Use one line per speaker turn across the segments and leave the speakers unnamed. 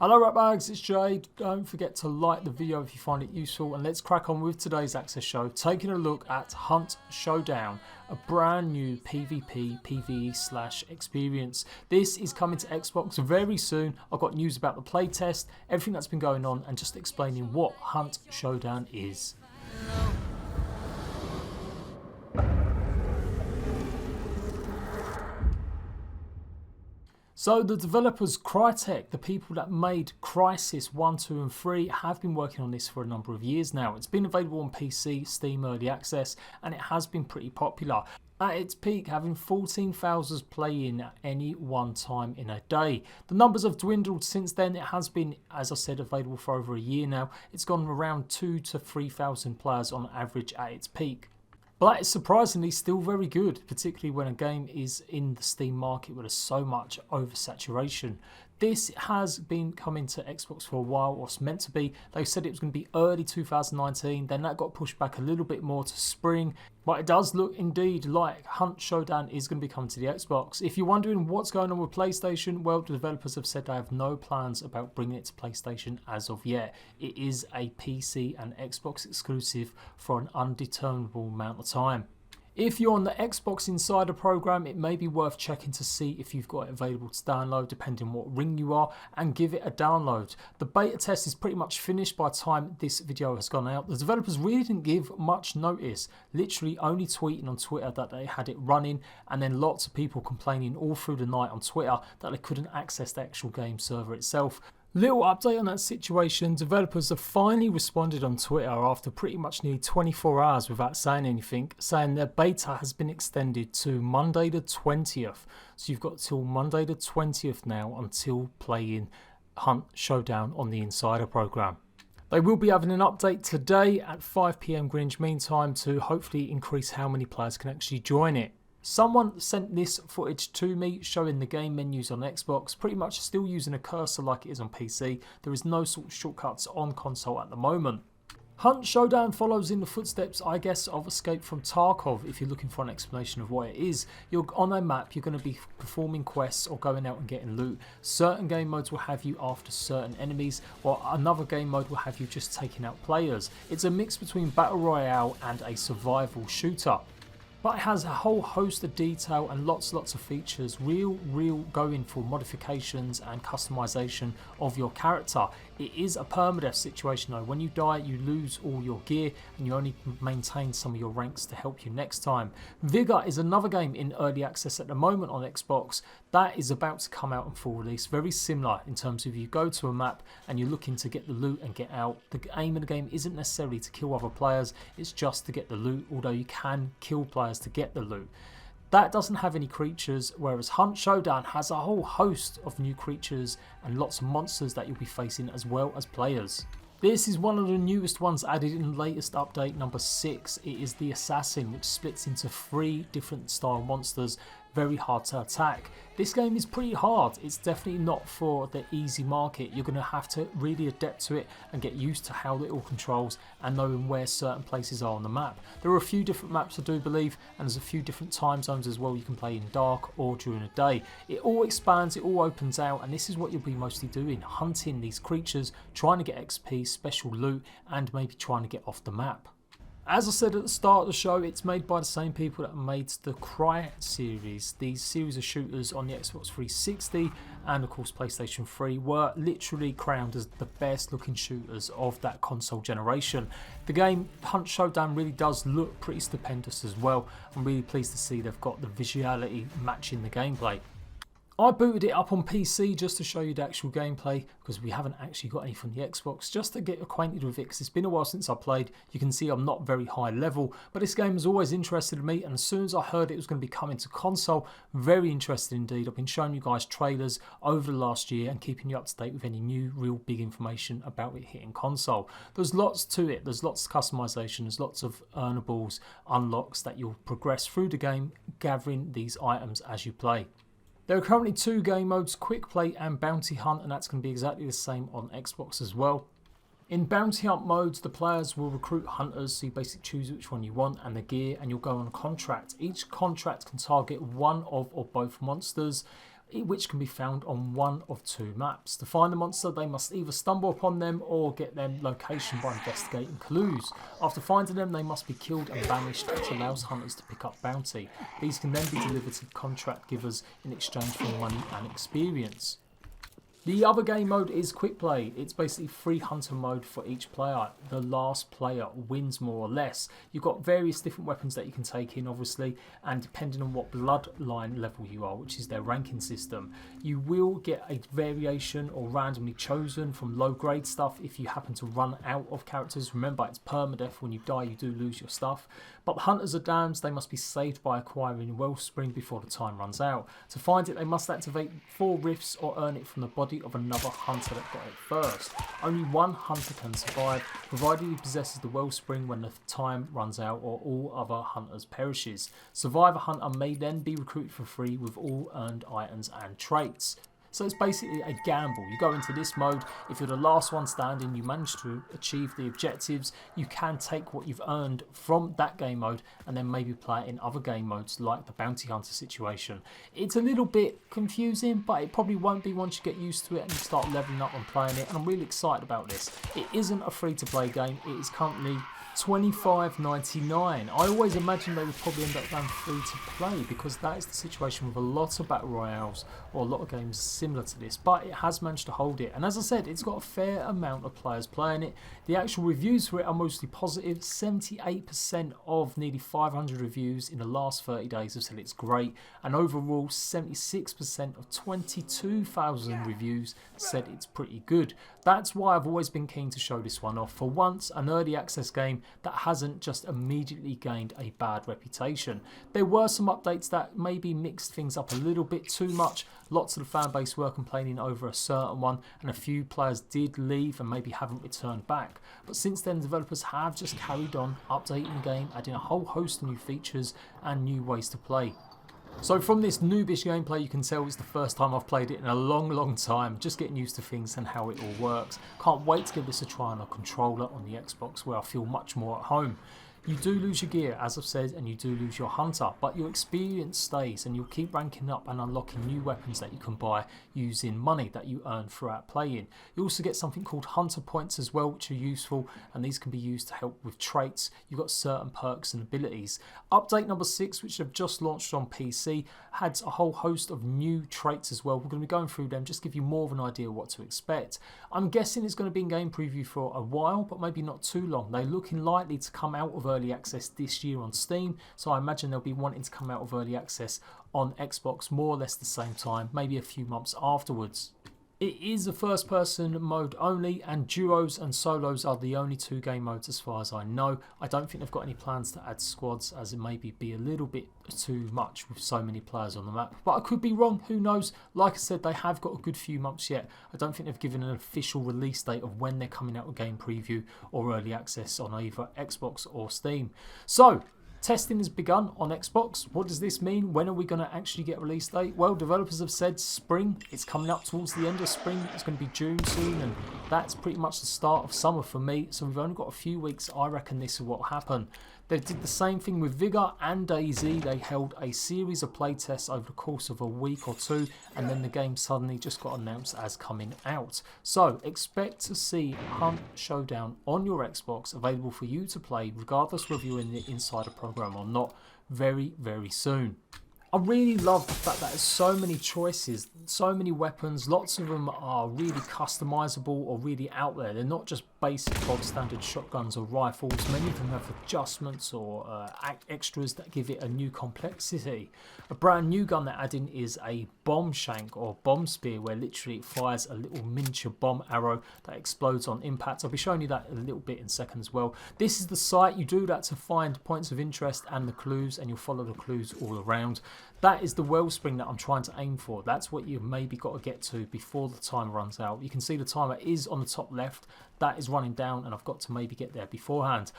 Hello ratbags, it's Jade. Don't forget to like the video if you find it useful, and let's crack on with today's access show, taking a look at Hunt Showdown, a brand new PvP PvE / experience. This is coming to Xbox very soon. I've got news about the playtest, everything that's been going on, and just explaining what Hunt Showdown is. So the developers Crytek, the people that made Crysis 1, 2 and 3, have been working on this for a number of years now. It's been available on PC, Steam Early Access, and it has been pretty popular. At its peak, having 14,000 playing at any one time in a day. The numbers have dwindled since then. It has been, as I said, available for over a year now. It's gone around 2,000 to 3,000 players on average at its peak. But it's surprisingly still very good, particularly when a game is in the Steam market where there's so much oversaturation. This has been coming to Xbox for a while, or it's meant to be. They said it was going to be early 2019, then that got pushed back a little bit more to spring. But it does look indeed like Hunt Showdown is going to be coming to the Xbox. If you're wondering what's going on with PlayStation, well, the developers have said they have no plans about bringing it to PlayStation as of yet. It is a PC and Xbox exclusive for an undeterminable amount of time. If you're on the Xbox Insider program, it may be worth checking to see if you've got it available to download, depending on what ring you are, and give it a download. The beta test is pretty much finished by the time this video has gone out. The developers really didn't give much notice, literally only tweeting on Twitter that they had it running, and then lots of people complaining all through the night on Twitter that they couldn't access the actual game server itself. Little update on that situation, developers have finally responded on Twitter after pretty much nearly 24 hours without saying anything, saying their beta has been extended to Monday the 20th. So you've got till Monday the 20th now until playing Hunt Showdown on the Insider program. They will be having an update today at 5 PM Greenwich Mean Time to hopefully increase how many players can actually join it. Someone sent this footage to me showing the game menus on Xbox, pretty much still using a cursor like it is on PC. There is no sort of shortcuts on console at the moment. Hunt Showdown follows in the footsteps, I guess, of Escape from Tarkov. If you're looking for an explanation of what it is, you're on a map, you're going to be performing quests or going out and getting loot. Certain game modes will have you after certain enemies, while another game mode will have you just taking out players. It's a mix between Battle Royale and a survival shooter. But it has a whole host of detail and lots of features, real going for modifications and customization of your character. It is a permadeath situation though. When you die, you lose all your gear and you only maintain some of your ranks to help you next time. Vigor is another game in early access at the moment on Xbox that is about to come out in full release. Very similar in terms of you go to a map and you're looking to get the loot and get out. The aim of the game isn't necessarily to kill other players, it's just to get the loot, although you can kill players to get the loot. That doesn't have any creatures, whereas Hunt Showdown has a whole host of new creatures and lots of monsters that you'll be facing as well as players. This is one of the newest ones added in the latest update, number 6. It is the Assassin, which splits into 3 different style monsters, very hard to attack. This game is pretty hard. It's definitely not for the easy market. You're going to have to really adapt to it and get used to how it all controls and knowing where certain places are on the map. There are a few different maps I do believe, and there's a few different time zones as well. You can play in dark or during the day. It all expands, it all opens out, and this is what you'll be mostly doing, hunting these creatures, trying to get XP, special loot, and maybe trying to get off the map. As I said at the start of the show, it's made by the same people that made the Cry series. These series of shooters on the Xbox 360 and of course PlayStation 3 were literally crowned as the best looking shooters of that console generation. The game Hunt Showdown really does look pretty stupendous as well. I'm really pleased to see they've got the visuality matching the gameplay. I booted it up on PC just to show you the actual gameplay because we haven't actually got any from the Xbox, just to get acquainted with it because it's been a while since I played. You can see I'm not very high level, but this game has always interested me, and as soon as I heard it was going to be coming to console, very interested indeed. I've been showing you guys trailers over the last year and keeping you up to date with any new real big information about it hitting console. There's lots to it, there's lots of customization, there's lots of earnables, unlocks that you'll progress through the game gathering these items as you play. There are currently 2 game modes, Quick Play and Bounty Hunt, and that's going to be exactly the same on Xbox as well. In Bounty Hunt modes, the players will recruit hunters, so you basically choose which one you want and the gear, and you'll go on a contract. Each contract can target one of or both monsters. which can be found on one of two maps. To find the monster, they must either stumble upon them or get their location by investigating clues. After finding them, they must be killed and banished, which allows hunters to pick up bounty. These can then be delivered to contract givers in exchange for money and experience. The other game mode is quick play. It's basically free hunter mode for each player. The last player wins more or less. You've got various different weapons that you can take in, obviously, and depending on what bloodline level you are, which is their ranking system, you will get a variation or randomly chosen from low grade stuff if you happen to run out of characters. Remember, it's permadeath. When you die, you do lose your stuff. But the hunters are dams. They must be saved by acquiring Wellspring before the time runs out. To find it, they must activate 4 rifts or earn it from the body of another hunter that got it first. Only one hunter can survive, provided he possesses the Wellspring when the time runs out or all other hunters perishes. Survivor hunter may then be recruited for free with all earned items and traits. So it's basically a gamble. You go into this mode, if you're the last one standing, you manage to achieve the objectives, you can take what you've earned from that game mode and then maybe play it in other game modes like the bounty hunter situation. It's a little bit confusing, but it probably won't be once you get used to it and you start leveling up and playing it, and I'm really excited about this. It isn't a free to play game, it is currently $25.99. I always imagined they would probably end up going free to play because that is the situation with a lot of battle royales or a lot of games similar to this, but it has managed to hold it, and as I said, it's got a fair amount of players playing it. The actual reviews for it are mostly positive. 78% of nearly 500 reviews in the last 30 days have said it's great, and overall 76% of 22,000 reviews said it's pretty good. That's why I've always been keen to show this one off. For once, an early access game that hasn't just immediately gained a bad reputation. There were some updates that maybe mixed things up a little bit too much. Lots of the fan base were complaining over a certain one, and a few players did leave and maybe haven't returned back. But since then, developers have just carried on updating the game, adding a whole host of new features and new ways to play. So from this noobish gameplay, you can tell it's the first time I've played it in a long time, just getting used to things and how it all works. Can't wait to give this a try on a controller on the Xbox, where I feel much more at home. You do lose your gear, as I've said, and you do lose your hunter, but your experience stays and you'll keep ranking up and unlocking new weapons that you can buy using money that you earn throughout playing. You also get something called hunter points as well, which are useful, and these can be used to help with traits. You've got certain perks and abilities. Update number 6, which have just launched on PC, had a whole host of new traits as well. We're going to be going through them, just give you more of an idea of what to expect. I'm guessing it's going to be in game preview for a while, but maybe not too long. They're looking likely to come out of early access this year on Steam, so I imagine they'll be wanting to come out of early access on Xbox more or less the same time, maybe a few months afterwards. It is a first person mode only, and duos and solos are the only 2 game modes as far as I know. I don't think they've got any plans to add squads, as it maybe be a little bit too much with so many players on the map, but I could be wrong, who knows. Like I said, they have got a good few months yet. I don't think they've given an official release date of when they're coming out with game preview or early access on either Xbox or Steam. So testing has begun on Xbox. What does this mean? When are we going to actually get a release date? Well, developers have said spring. It's coming up towards the end of spring. It's going to be June soon, and that's pretty much the start of summer for me. So we've only got a few weeks. I reckon this is what will happen. They did the same thing with Vigor and DayZ. They held a series of playtests over the course of a week or 2, and then the game suddenly just got announced as coming out. So expect to see Hunt Showdown on your Xbox available for you to play, regardless whether you're in the insider program or not, very soon. I really love the fact that there's so many choices, so many weapons. Lots of them are really customizable or really out there. They're not just basic bog standard shotguns or rifles. Many of them have adjustments or extras that give it a new complexity. A brand new gun they're adding is a bomb shank or bomb spear, where literally it fires a little miniature bomb arrow that explodes on impact. I'll be showing you that in a little bit in a second as well. This is the site. You do that to find points of interest and the clues, and you'll follow the clues all around. That is the wellspring that I'm trying to aim for. That's what you've maybe got to get to before the timer runs out. You can see the timer is on the top left. That is running down, and I've got to maybe get there beforehand.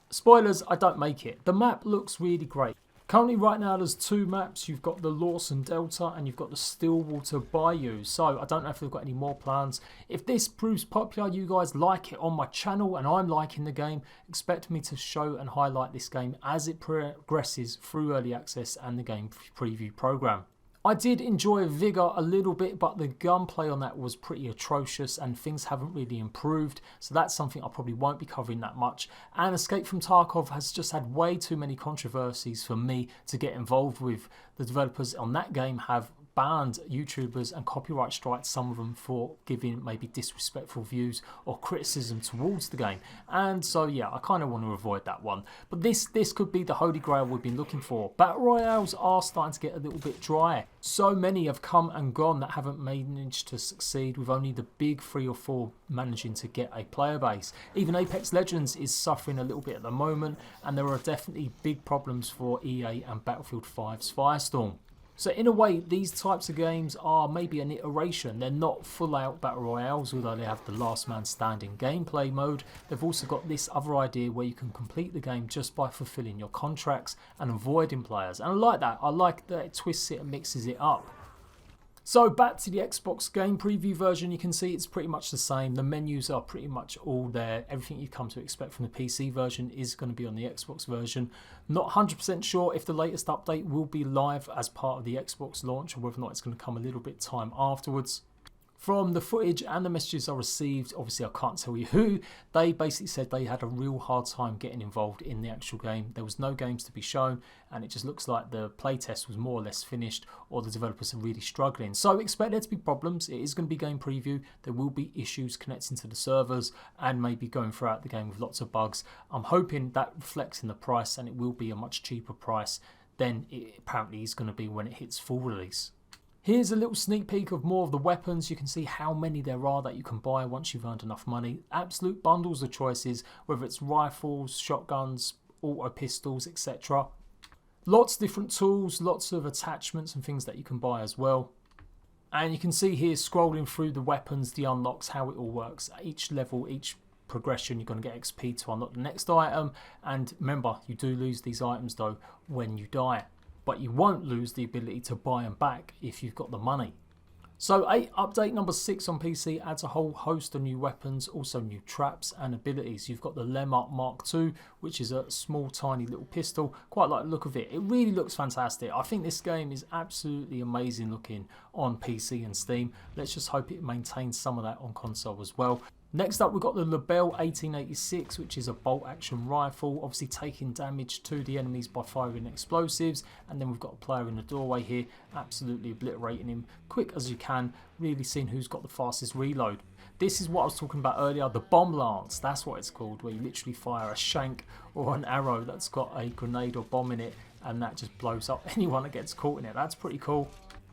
Spoilers, I don't make it. The map looks really great. Currently right now there's 2 maps. You've got the Lawson Delta and you've got the Stillwater Bayou. So I don't know if they've got any more plans. If this proves popular, you guys like it on my channel and I'm liking the game, expect me to show and highlight this game as it progresses through early access and the game preview program. I did enjoy Vigor a little bit, but the gunplay on that was pretty atrocious and things haven't really improved, so that's something I probably won't be covering that much. And Escape from Tarkov has just had way too many controversies for me to get involved with. The developers on that game have banned YouTubers and copyright striked some of them for giving maybe disrespectful views or criticism towards the game, and so yeah, I kind of want to avoid that one. But this could be the holy grail we've been looking for. Battle royales are starting to get a little bit dry. So many have come and gone that haven't managed to succeed, with only the big 3 or 4 managing to get a player base. Even Apex Legends is suffering a little bit at the moment, and there are definitely big problems for EA and Battlefield 5's Firestorm. So in a way, these types of games are maybe an iteration. They're not full out battle royales, although they have the last man standing gameplay mode. They've also got this other idea where you can complete the game just by fulfilling your contracts and avoiding players. And I like that. I like that it twists it and mixes it up. So back to the Xbox game preview version, you can see it's pretty much the same. The menus are pretty much all there. Everything you've come to expect from the PC version is going to be on the Xbox version. Not 100% sure if the latest update will be live as part of the Xbox launch, or whether or not it's going to come a little bit time afterwards. From the footage and the messages I received, obviously I can't tell you who, they basically said they had a real hard time getting involved in the actual game. There was no games to be shown, and it just looks like the playtest was more or less finished, or the developers are really struggling. So expect there to be problems. It is going to be game preview. There will be issues connecting to the servers and maybe going throughout the game with lots of bugs. I'm hoping that reflects in the price, and it will be a much cheaper price than it apparently is going to be when it hits full release. Here's a little sneak peek of more of the weapons. You can see how many there are that you can buy once you've earned enough money. Absolute bundles of choices, whether it's rifles, shotguns, auto pistols, etc. Lots of different tools, lots of attachments and things that you can buy as well. And you can see here, scrolling through the weapons, the unlocks, how it all works. At each level, each progression, you're going to get XP to unlock the next item. And remember, you do lose these items though when you die, but you won't lose the ability to buy them back if you've got the money. So update number 6 on PC adds a whole host of new weapons, also new traps and abilities. You've got the Lemart Mark II, which is a small tiny little pistol. Quite like the look of it. It really looks fantastic. I think this game is absolutely amazing looking on PC and Steam. Let's just hope it maintains some of that on console as well. Next up, we've got the Lebel 1886, which is a bolt action rifle, obviously taking damage to the enemies by firing explosives. And then we've got a player in the doorway here, absolutely obliterating him quick as you can, really seeing who's got the fastest reload. This is what I was talking about earlier, the bomb lance, that's what it's called, where you literally fire a shank or an arrow that's got a grenade or bomb in it, and that just blows up anyone that gets caught in it. That's pretty cool.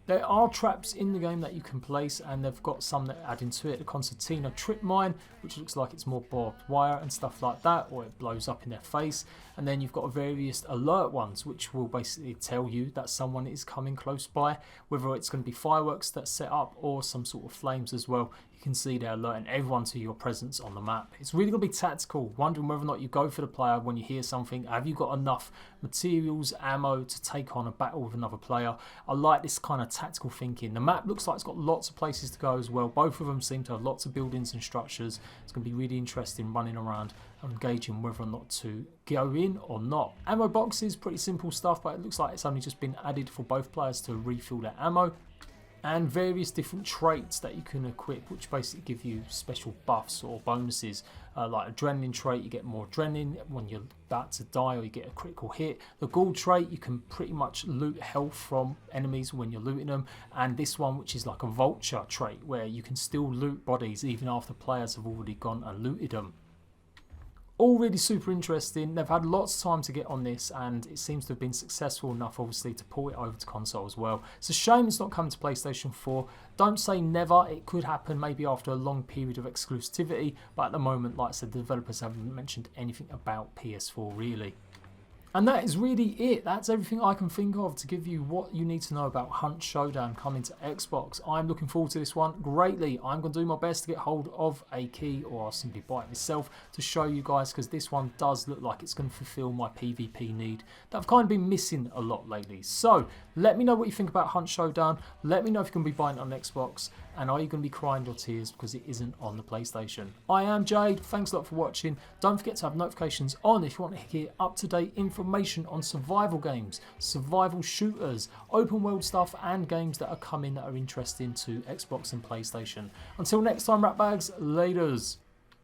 There are traps in the game that you can place, and they've got some that add into it. The Concertina trip mine, which looks like it's more barbed wire and stuff like that, or it blows up in their face. And then you've got various alert ones, which will basically tell you that someone is coming close by, whether it's going to be fireworks that's set up or some sort of flames as well. You can see they're alerting everyone to your presence on the map. It's really going to be tactical, wondering whether or not you go for the player when you hear something. Have you got enough materials, ammo to take on a battle with another player? I like this kind of tactical thinking. The map looks like it's got lots of places to go as well. Both of them seem to have lots of buildings and structures. It's going to be really interesting running around and engaging whether or not to go in or not. Ammo boxes, pretty simple stuff, but it looks like it's only just been added for both players to refill their ammo. And various different traits that you can equip, which basically give you special buffs or bonuses. Like adrenaline trait, you get more adrenaline when you're about to die or you get a critical hit. The ghoul trait, you can pretty much loot health from enemies when you're looting them. And this one, which is like a vulture trait, where you can still loot bodies even after players have already gone and looted them. All really super interesting. They've had lots of time to get on this, and it seems to have been successful enough obviously to pull it over to console as well. It's a shame it's not coming to PlayStation 4. Don't say never, it could happen maybe after a long period of exclusivity, but at the moment, like I said, the developers haven't mentioned anything about PS4 really. And that is really it. That's everything I can think of to give you what you need to know about Hunt Showdown coming to Xbox. I'm looking forward to this one greatly. I'm going to do my best to get hold of a key, or I'll simply buy it myself to show you guys, because this one does look like it's going to fulfill my PvP need that I've kind of been missing a lot lately. So let me know what you think about Hunt Showdown. Let me know if you can be buying it on Xbox. And are you going to be crying your tears because it isn't on the PlayStation? I am Jade, thanks a lot for watching. Don't forget to have notifications on if you want to hear up-to-date information on survival games, survival shooters, open world stuff and games that are coming that are interesting to Xbox and PlayStation. Until next time, ratbags, laters.